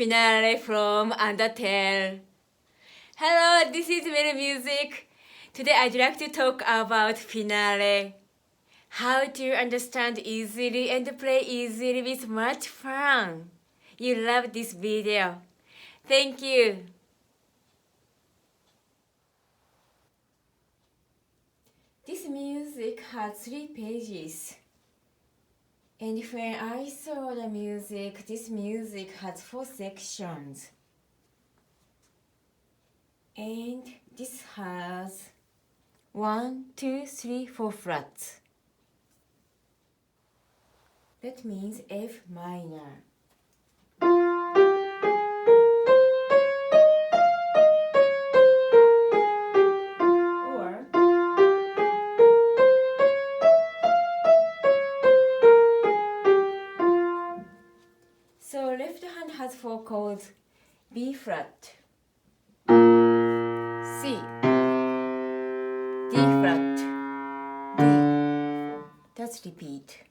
finale from Undertale. Hello, this is Music. Today I'd like to talk about finale. How to understand easily and play easily with much fun. You love this video. Thank you. This music has 3 pages. And when I saw the music, this music has 4 sections. And this has 1, 2, 3, 4 flats. That means F minor. Or so left hand has 4 chords: B flat, C, D flat, D. That's repeat.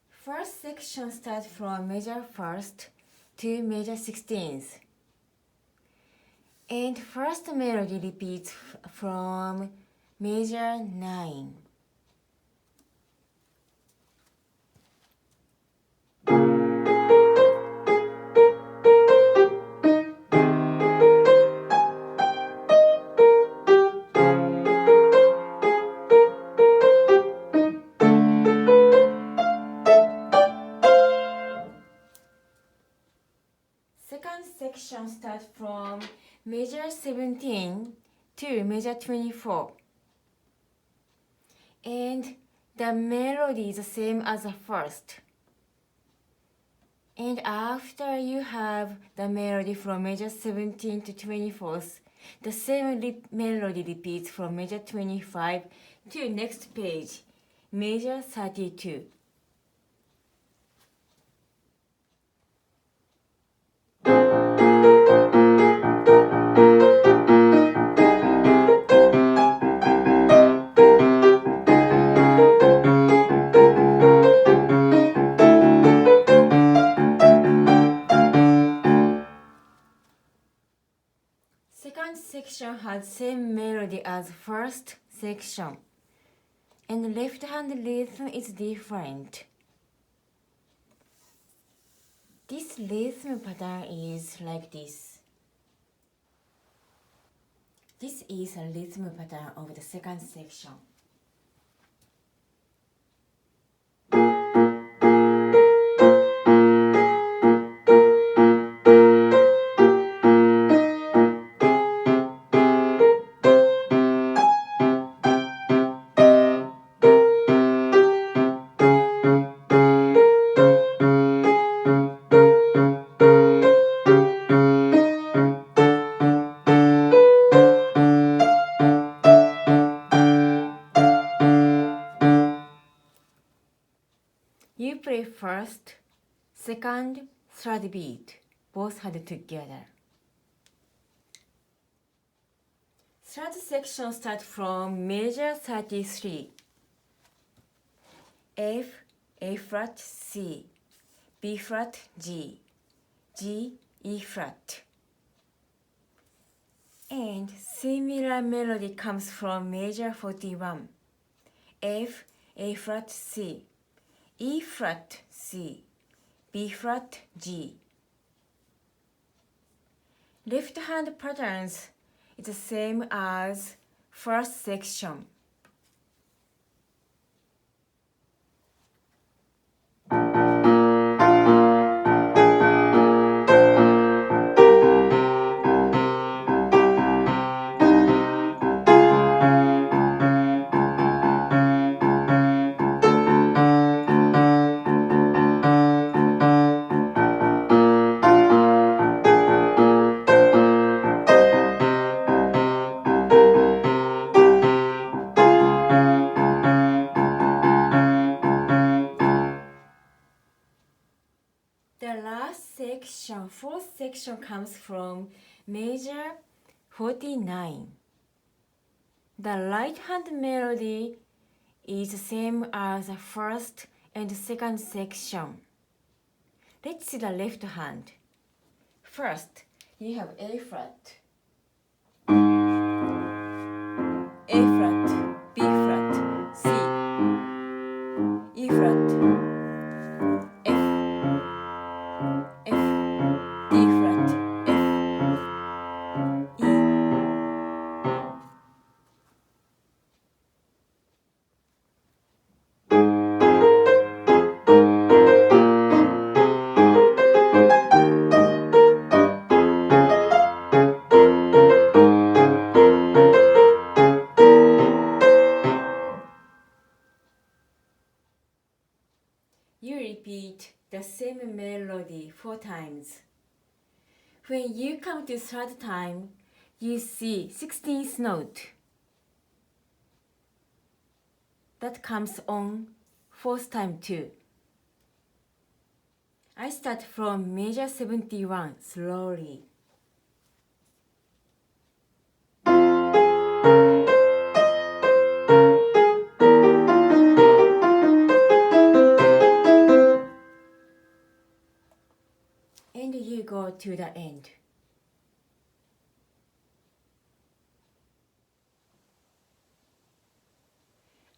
First section starts from major first to major 16th. And first melody repeats from major 9. Second section starts from major 17 to major 24. And the melody is the same as the first. And after you have the melody from major 17 to 24th, the same melody repeats from major 25 to next page, major 32. Second section has same melody as first section, and left hand rhythm is different. This rhythm pattern is like this. This is a rhythm pattern of the second section. You play first, second, third beat, both hand together. Third section starts from major 33. F, A flat, C, B flat, G, G, E flat. And similar melody comes from major 41. F, A flat, C, E flat, C, B flat, G. Left hand patterns is the same as first section. The last section, fourth section, comes from major 49. The right hand melody is the same as the first and second section. Let's see the left hand. First, you have A flat, A flat, B flat, C, E flat, F, F, D flat, F, E. You repeat the same melody 4 times. When you come to third time, you see 16th note. That comes on fourth time too. I start from major 71 slowly. And you go to the end.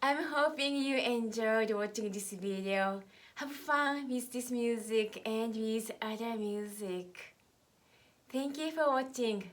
I'm hoping you enjoyed watching this video. Have fun with this music and with other music. Thank you for watching.